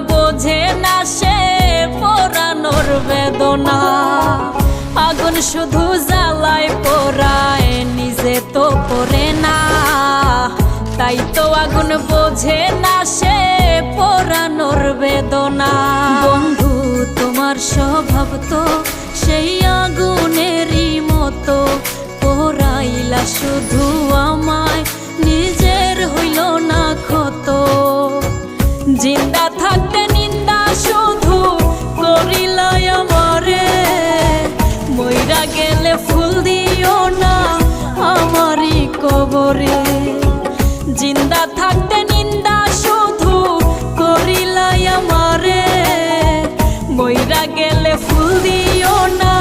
বোঝে না সে পোড়ানোর বেদনা। আগুন শুধু জ্বালায় পোড়ায়, নিজে তো পড়ে না। তাই তো আগুন বোঝে না সে পোড়ানোর বেদনা। বন্ধু তোমার স্বভাব তো সেই আগুনেরই মতো, পোড়াইলা শুধু আমায়, নিজের হইল না ক্ষত। জিন্দা থাকতে নিন্দা শুধু করিলাই আমারে, মইরা গেলে ফুল দিও না আমারই কবরে। জিন্দা থাকতে নিন্দা শুধু করিলাই আমারে, মইরা গেলে ফুল দিও না